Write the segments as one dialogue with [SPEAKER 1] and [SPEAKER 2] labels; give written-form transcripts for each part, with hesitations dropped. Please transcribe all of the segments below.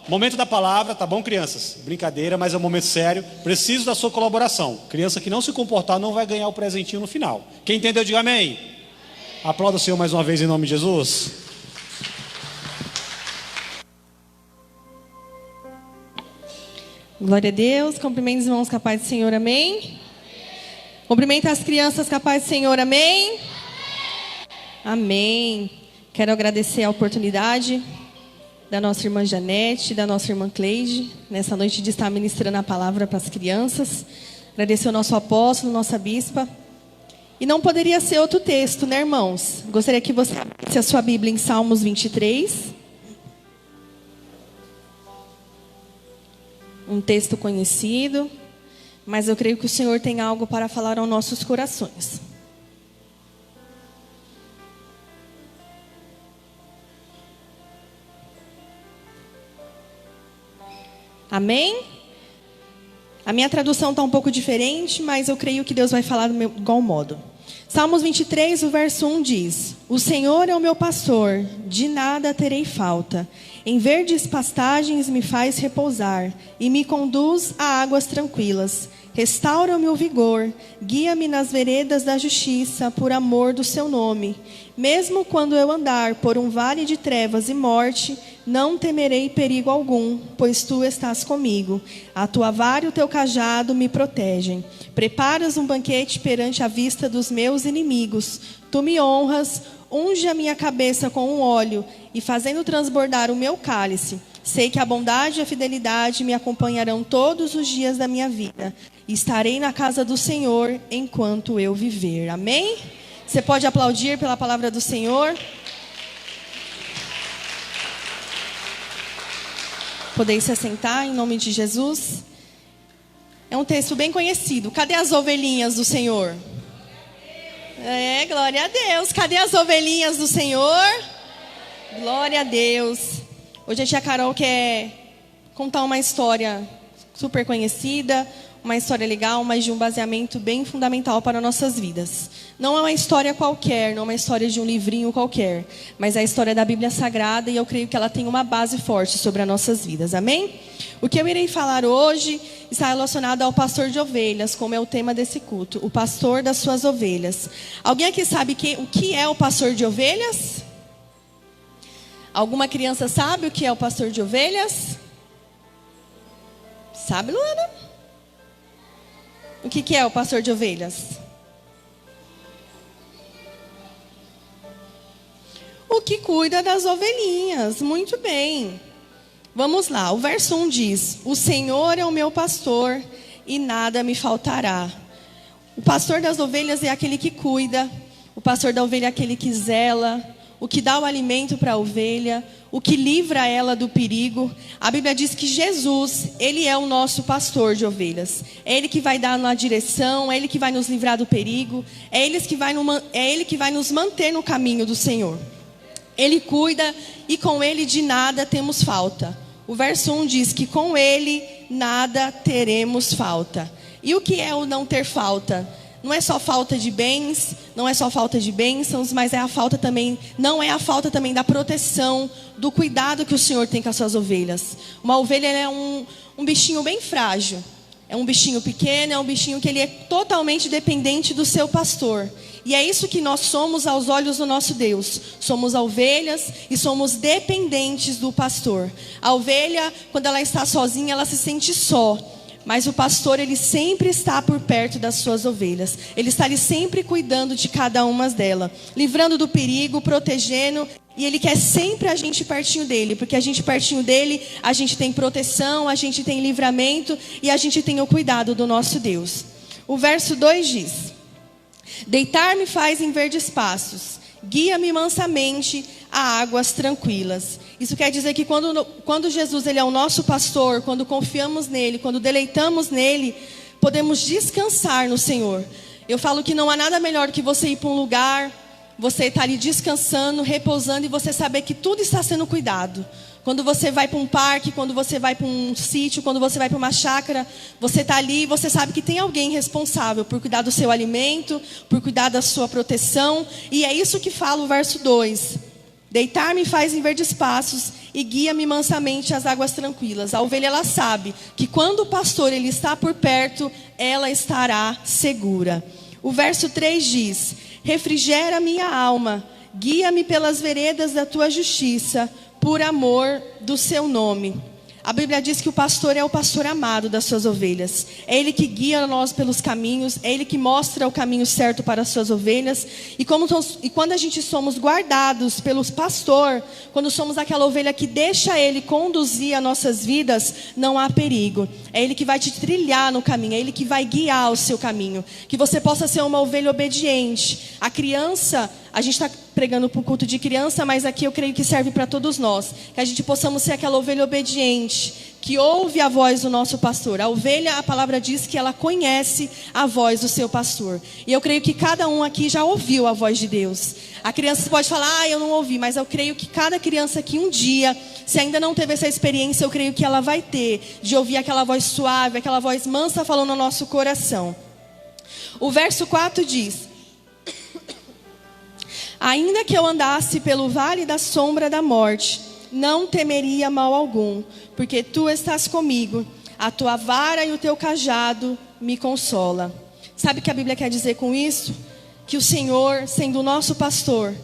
[SPEAKER 1] Momento da palavra, tá bom, crianças? Brincadeira, mas é um momento sério. Preciso da sua colaboração. Criança que não se comportar não vai ganhar o presentinho no final. Quem entendeu, diga amém. Aplauda o Senhor mais uma vez em nome de Jesus.
[SPEAKER 2] Glória a Deus. Cumprimento os irmãos, capaz do Senhor, amém. Cumprimento as crianças, capaz do Senhor, amém. Amém. Quero agradecer a oportunidade da nossa irmã Janete, da nossa irmã Cleide, nessa noite de estar ministrando a palavra para as crianças. Agradecer ao nosso apóstolo, nossa bispa. E não poderia ser outro texto, né, irmãos? Gostaria que você abrisse a sua Bíblia em Salmos 23. Um texto conhecido, mas eu creio que o Senhor tem algo para falar aos nossos corações. Amém? A minha tradução está um pouco diferente, mas eu creio que Deus vai falar do igual modo. Salmos 23, o verso 1 diz: O Senhor é o meu pastor, de nada terei falta. Em verdes pastagens me faz repousar, e me conduz a águas tranquilas. Restaura-me o vigor, guia-me nas veredas da justiça, por amor do seu nome. Mesmo quando eu andar por um vale de trevas e morte, não temerei perigo algum, pois tu estás comigo. A tua vara e o teu cajado me protegem. Preparas um banquete perante a vista dos meus inimigos. Tu me honras, unge a minha cabeça com um óleo, e fazendo transbordar o meu cálice. Sei que a bondade e a fidelidade me acompanharão todos os dias da minha vida. Estarei na casa do Senhor enquanto eu viver. Amém? Você pode aplaudir pela palavra do Senhor? Podeis se assentar em nome de Jesus. É um texto bem conhecido. Cadê as ovelhinhas do Senhor? Glória a Deus. Cadê as ovelhinhas do Senhor? Glória a Deus. Hoje a tia Carol quer contar uma história super conhecida, uma história legal, mas de um baseamento bem fundamental para nossas vidas. Não é uma história qualquer, não é uma história de um livrinho qualquer, mas é a história da Bíblia Sagrada, e eu creio que ela tem uma base forte sobre as nossas vidas, amém? O que eu irei falar hoje está relacionado ao pastor de ovelhas, como é o tema desse culto, o pastor das suas ovelhas. Alguém aqui sabe o que é o pastor de ovelhas? Alguma criança sabe o que é o pastor de ovelhas? Sabe, Luana? O que é o pastor de ovelhas? O que cuida das ovelhinhas. Muito bem. Vamos lá. O verso 1 diz: O Senhor é o meu pastor e nada me faltará. O pastor das ovelhas é aquele que cuida. O pastor da ovelha é aquele que zela, o que dá o alimento para a ovelha, o que livra ela do perigo. A Bíblia diz que Jesus, Ele é o nosso pastor de ovelhas. É Ele que vai dar na direção, é Ele que vai nos livrar do perigo, é Ele que vai nos manter no caminho do Senhor. Ele cuida e com Ele de nada temos falta. O verso 1 diz que com Ele nada teremos falta. E o que é o não ter falta? Não é só falta de bens, não é só falta de bênçãos, mas não é a falta também da proteção, do cuidado que o Senhor tem com as suas ovelhas. Uma ovelha é um bichinho bem frágil, é um bichinho pequeno, é um bichinho que ele é totalmente dependente do seu pastor. E é isso que nós somos aos olhos do nosso Deus. Somos ovelhas e somos dependentes do pastor. A ovelha, quando ela está sozinha, ela se sente só. Mas o pastor, ele sempre está por perto das suas ovelhas. Ele está ali sempre cuidando de cada uma delas. Livrando do perigo, protegendo. E ele quer sempre a gente pertinho dele. Porque a gente pertinho dele, a gente tem proteção, a gente tem livramento. E a gente tem o cuidado do nosso Deus. O verso 2 diz: Deitar-me faz em verdes pastos. Guia-me mansamente a águas tranquilas. Isso quer dizer que quando Jesus ele é o nosso pastor, quando confiamos nele, quando deleitamos nele, podemos descansar no Senhor. Eu falo que não há nada melhor que você ir para um lugar, você estar ali descansando, repousando e você saber que tudo está sendo cuidado. Quando você vai para um parque, quando você vai para um sítio, quando você vai para uma chácara, você está ali e você sabe que tem alguém responsável por cuidar do seu alimento, por cuidar da sua proteção. E é isso que fala o verso 2. Deitar-me faz em verdes passos e guia-me mansamente às águas tranquilas. A ovelha, ela sabe que quando o pastor ele está por perto, ela estará segura. O verso 3 diz: refrigera minha alma, guia-me pelas veredas da tua justiça, por amor do seu nome. A Bíblia diz que o pastor é o pastor amado das suas ovelhas. É ele que guia nós pelos caminhos, é ele que mostra o caminho certo para as suas ovelhas. E quando a gente somos guardados pelo pastor, quando somos aquela ovelha que deixa ele conduzir as nossas vidas, não há perigo. É ele que vai te trilhar no caminho, é ele que vai guiar o seu caminho. Que você possa ser uma ovelha obediente. A criança, a gente está pregando para o culto de criança, mas aqui eu creio que serve para todos nós. Que a gente possamos ser aquela ovelha obediente, que ouve a voz do nosso pastor. A ovelha, a palavra diz que ela conhece a voz do seu pastor. E eu creio que cada um aqui já ouviu a voz de Deus. A criança pode falar, eu não ouvi, mas eu creio que cada criança aqui um dia, se ainda não teve essa experiência, eu creio que ela vai ter, de ouvir aquela voz suave, aquela voz mansa falando no nosso coração. O verso 4 diz: ainda que eu andasse pelo vale da sombra da morte, não temeria mal algum, porque tu estás comigo, a tua vara e o teu cajado me consola. Sabe o que a Bíblia quer dizer com isso? Que o Senhor, sendo o nosso pastor,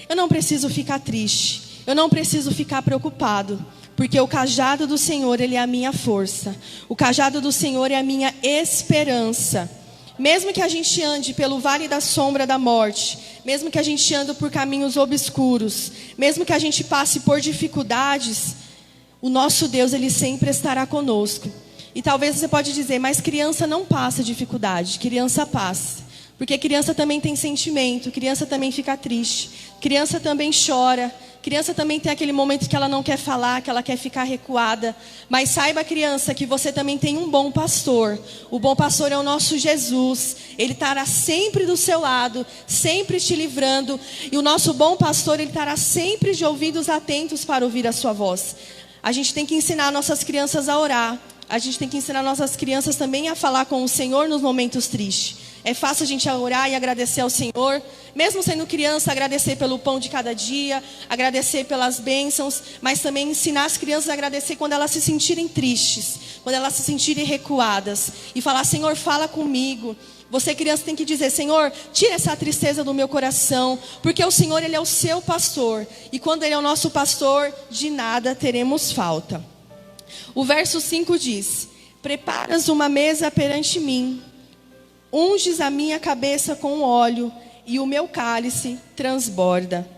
[SPEAKER 2] eu não preciso ficar triste, eu não preciso ficar preocupado, porque o cajado do Senhor, ele é a minha força, o cajado do Senhor é a minha esperança. Mesmo que a gente ande pelo vale da sombra da morte, mesmo que a gente ande por caminhos obscuros, mesmo que a gente passe por dificuldades, o nosso Deus, ele sempre estará conosco. E talvez você pode dizer, mas criança não passa dificuldade, criança passa. Porque criança também tem sentimento, criança também fica triste, criança também chora, criança também tem aquele momento que ela não quer falar, que ela quer ficar recuada. Mas saiba, criança, que você também tem um bom pastor. O bom pastor é o nosso Jesus. Ele estará sempre do seu lado, sempre te livrando. E o nosso bom pastor, ele estará sempre de ouvidos atentos para ouvir a sua voz. A gente tem que ensinar nossas crianças a orar. A gente tem que ensinar nossas crianças também a falar com o Senhor nos momentos tristes. É fácil a gente orar e agradecer ao Senhor, mesmo sendo criança, agradecer pelo pão de cada dia, agradecer pelas bênçãos, mas também ensinar as crianças a agradecer quando elas se sentirem tristes, quando elas se sentirem recuadas, e falar, Senhor, fala comigo. Você, criança, tem que dizer, Senhor, tira essa tristeza do meu coração, porque o Senhor, ele é o seu pastor, e quando ele é o nosso pastor, de nada teremos falta. O verso 5 diz: preparas uma mesa perante mim, unges a minha cabeça com óleo, e o meu cálice transborda.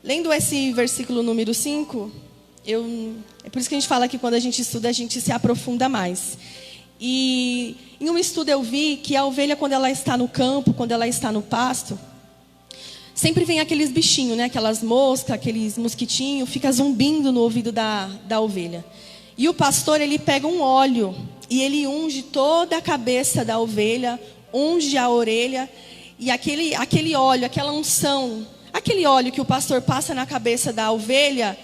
[SPEAKER 2] Lendo esse versículo número 5, é por isso que a gente fala que quando a gente estuda, a gente se aprofunda mais. E em um estudo eu vi que a ovelha, quando ela está no campo, quando ela está no pasto, sempre vem aqueles bichinhos, né? Aquelas moscas, aqueles mosquitinhos, fica zumbindo no ouvido da ovelha. E o pastor, ele pega um óleo e ele unge toda a cabeça da ovelha, unge a orelha, e aquele óleo, aquela unção, aquele óleo que o pastor passa na cabeça da ovelha,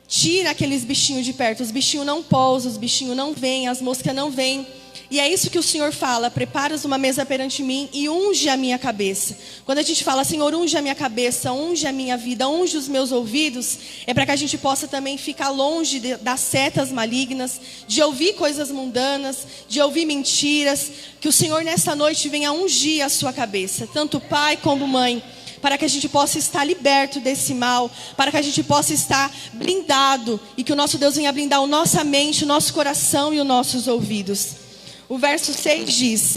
[SPEAKER 2] tira aqueles bichinhos de perto. Os bichinhos não pousam, os bichinhos não vêm, as moscas não vêm. E é isso que o Senhor fala: preparas uma mesa perante mim e unge a minha cabeça. Quando a gente fala, Senhor, unge a minha cabeça, unge a minha vida, unge os meus ouvidos, é para que a gente possa também ficar longe das setas malignas, de ouvir coisas mundanas, de ouvir mentiras. Que o Senhor nessa noite venha ungir a sua cabeça, tanto pai como mãe, para que a gente possa estar liberto desse mal, para que a gente possa estar blindado, e que o nosso Deus venha blindar a nossa mente, o nosso coração e os nossos ouvidos. O verso 6 diz: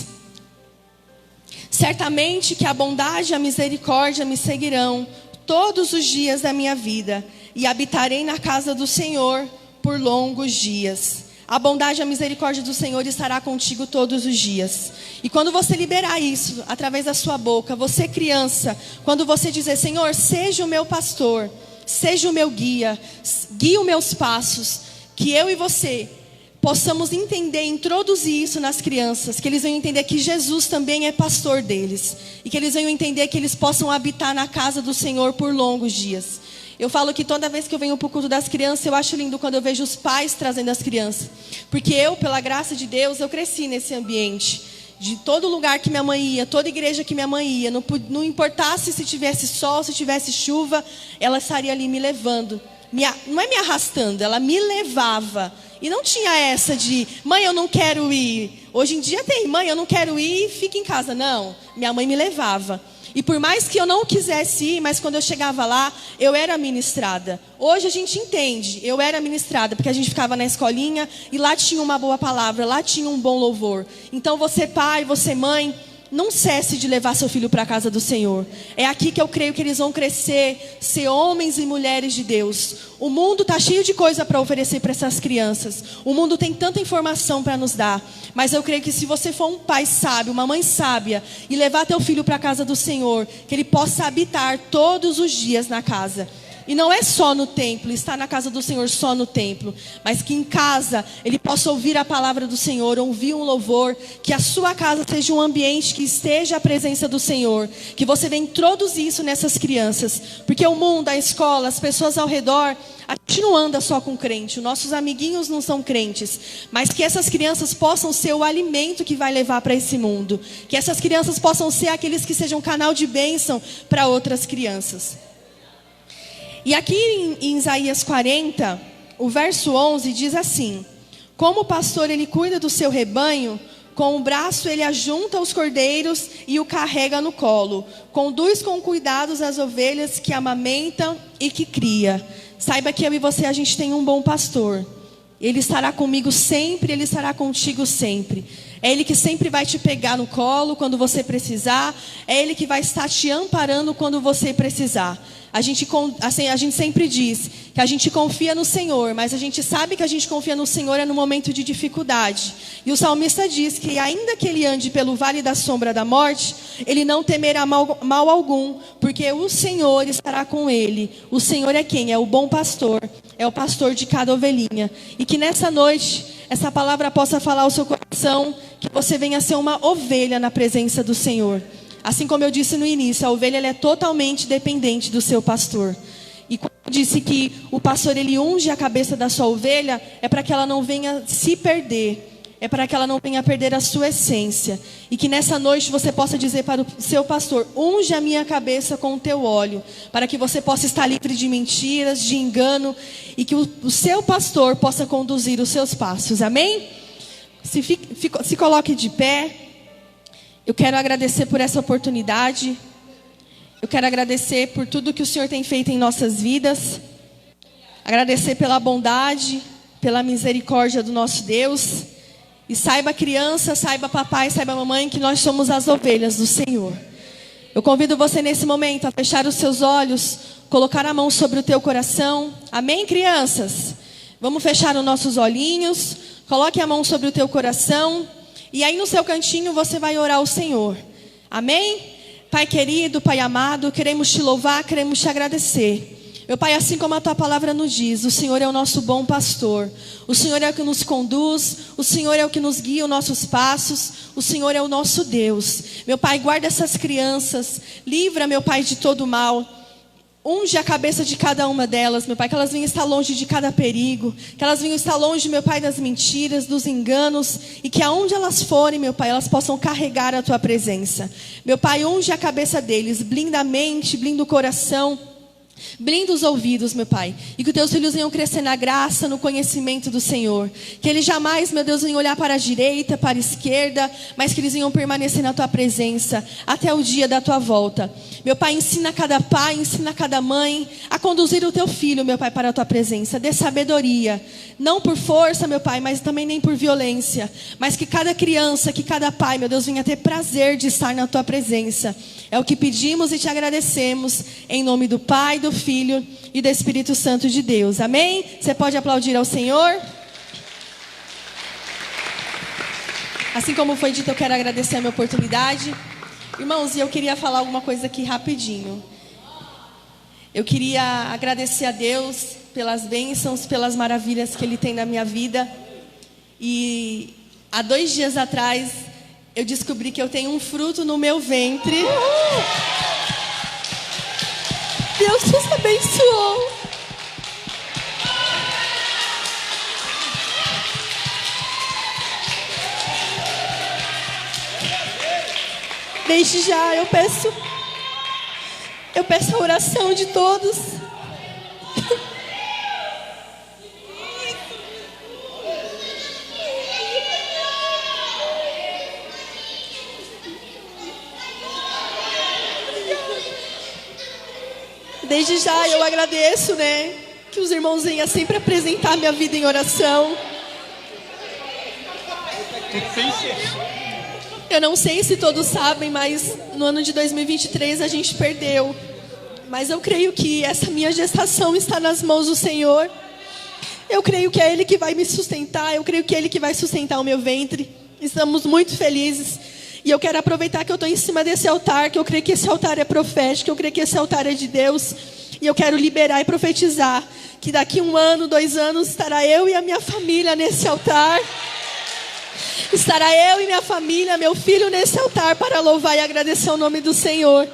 [SPEAKER 2] certamente que a bondade e a misericórdia me seguirão todos os dias da minha vida, e habitarei na casa do Senhor por longos dias. A bondade e a misericórdia do Senhor estará contigo todos os dias. E quando você liberar isso através da sua boca, você, criança, quando você dizer, Senhor, seja o meu pastor, seja o meu guia, guie os meus passos, que eu e você possamos entender, introduzir isso nas crianças, que eles venham entender que Jesus também é pastor deles, e que eles venham entender que eles possam habitar na casa do Senhor por longos dias. Eu falo que toda vez que eu venho para o culto das crianças, eu acho lindo quando eu vejo os pais trazendo as crianças, porque eu, pela graça de Deus, eu cresci nesse ambiente De todo lugar que minha mãe ia, toda igreja que minha mãe ia, não importasse se tivesse sol, se tivesse chuva, ela estaria ali me levando. Não é me arrastando, ela me levava. E não tinha essa de, mãe, eu não quero ir. Hoje em dia tem, mãe, eu não quero ir, fica em casa. Não, minha mãe me levava. E por mais que eu não quisesse ir, mas quando eu chegava lá, eu era ministrada. Hoje a gente entende, eu era ministrada, porque a gente ficava na escolinha e lá tinha uma boa palavra, lá tinha um bom louvor. Então você pai, você mãe, não cesse de levar seu filho para a casa do Senhor. É aqui que eu creio que eles vão crescer, ser homens e mulheres de Deus. O mundo está cheio de coisa para oferecer para essas crianças. O mundo tem tanta informação para nos dar. Mas eu creio que se você for um pai sábio, uma mãe sábia, e levar teu filho para a casa do Senhor, que ele possa habitar todos os dias na casa. E não é só no templo, estar na casa do Senhor só no templo, mas que em casa ele possa ouvir a palavra do Senhor, ouvir um louvor, que a sua casa seja um ambiente que esteja a presença do Senhor, que você venha introduzir isso nessas crianças, porque o mundo, a escola, as pessoas ao redor, a gente não anda só com crente, os nossos amiguinhos não são crentes, mas que essas crianças possam ser o alimento que vai levar para esse mundo, que essas crianças possam ser aqueles que sejam canal de bênção para outras crianças. E aqui em Isaías 40, o verso 11 diz assim: como o pastor ele cuida do seu rebanho, com o braço ele ajunta os cordeiros e o carrega no colo. Conduz com cuidados as ovelhas que amamentam e que cria. Saiba que eu e você, a gente tem um bom pastor. Ele estará comigo sempre, ele estará contigo sempre. É Ele que sempre vai te pegar no colo quando você precisar. É Ele que vai estar te amparando quando você precisar. A gente sempre diz que a gente confia no Senhor, mas a gente sabe que a gente confia no Senhor é no momento de dificuldade. E o salmista diz que ainda que ele ande pelo vale da sombra da morte, ele não temerá mal algum, porque o Senhor estará com ele. O Senhor é quem? É o bom pastor, é o pastor de cada ovelhinha. E que nessa noite essa palavra possa falar ao seu coração, que você venha ser uma ovelha na presença do Senhor. Assim como eu disse no início, a ovelha ela é totalmente dependente do seu pastor. E quando eu disse que o pastor ele unge a cabeça da sua ovelha, é para que ela não venha se perder. É para que ela não venha perder a sua essência. E que nessa noite você possa dizer para o seu pastor: unge a minha cabeça com o teu óleo, para que você possa estar livre de mentiras, de engano, e que o seu pastor possa conduzir os seus passos. Amém? Se coloque de pé. Eu quero agradecer por essa oportunidade. Eu quero agradecer por tudo que o Senhor tem feito em nossas vidas. Agradecer pela bondade, pela misericórdia do nosso Deus. E saiba, criança, saiba papai, saiba mamãe, que nós somos as ovelhas do Senhor. Eu convido você nesse momento a fechar os seus olhos, colocar a mão sobre o teu coração. Amém, crianças? Vamos fechar os nossos olhinhos. Coloque a mão sobre o teu coração. E aí no seu cantinho você vai orar ao Senhor. Amém? Pai querido, Pai amado, queremos te louvar, queremos te agradecer. Meu Pai, assim como a tua palavra nos diz, o Senhor é o nosso bom pastor. O Senhor é o que nos conduz, o Senhor é o que nos guia os nossos passos, o Senhor é o nosso Deus. Meu Pai, guarda essas crianças, livra, meu Pai, de todo mal. Unge a cabeça de cada uma delas, meu Pai, que elas venham estar longe de cada perigo, que elas venham estar longe, meu Pai, das mentiras, dos enganos, e que aonde elas forem, meu Pai, elas possam carregar a tua presença. Meu Pai, unge a cabeça deles, blinda a mente, blinda o coração, blinda os ouvidos, meu Pai, e que os teus filhos venham crescer na graça, no conhecimento do Senhor, que eles jamais, meu Deus, venham olhar para a direita, para a esquerda, mas que eles venham permanecer na tua presença, até o dia da tua volta. Meu Pai, ensina cada pai, ensina cada mãe, a conduzir o teu filho, meu Pai, para a tua presença, dê sabedoria, não por força, meu Pai, mas também nem por violência, mas que cada criança, que cada pai, meu Deus, venha ter prazer de estar na tua presença. É o que pedimos e te agradecemos, em nome do Pai, do Filho e do Espírito Santo de Deus. Amém? Você pode aplaudir ao Senhor? Assim como foi dito, eu quero agradecer a minha oportunidade. Irmãos, e eu queria falar alguma coisa aqui rapidinho. Eu queria agradecer a Deus pelas bênçãos, pelas maravilhas que Ele tem na minha vida. E há 2 dias atrás, eu descobri que eu tenho um fruto no meu ventre. Deus nos abençoou. Desde já eu peço a oração de todos. Desde já eu agradeço, né, que os irmãos venham sempre apresentar minha vida em oração. Eu não sei se todos sabem, mas no ano de 2023 a gente perdeu. Mas eu creio que essa minha gestação está nas mãos do Senhor. Eu creio que é Ele que vai me sustentar. Eu creio que é Ele que vai sustentar o meu ventre. Estamos muito felizes. E eu quero aproveitar que eu estou em cima desse altar, que eu creio que esse altar é profético, eu creio que esse altar é de Deus. E eu quero liberar e profetizar que daqui 1 ano, 2 anos, estará eu e a minha família nesse altar. Estará eu e minha família, meu filho nesse altar para louvar e agradecer o nome do Senhor.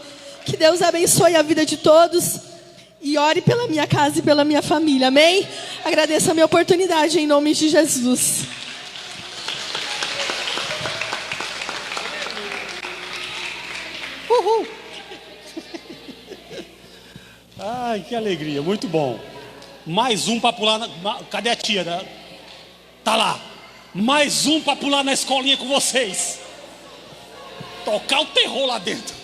[SPEAKER 2] Que Deus abençoe a vida de todos e ore pela minha casa e pela minha família, amém? Agradeço a minha oportunidade em nome de Jesus.
[SPEAKER 1] Uhul! Ai, que alegria, muito bom. Mais um para pular cadê a tia? Tá lá. Mais um para pular na escolinha com vocês. Tocar o terror lá dentro.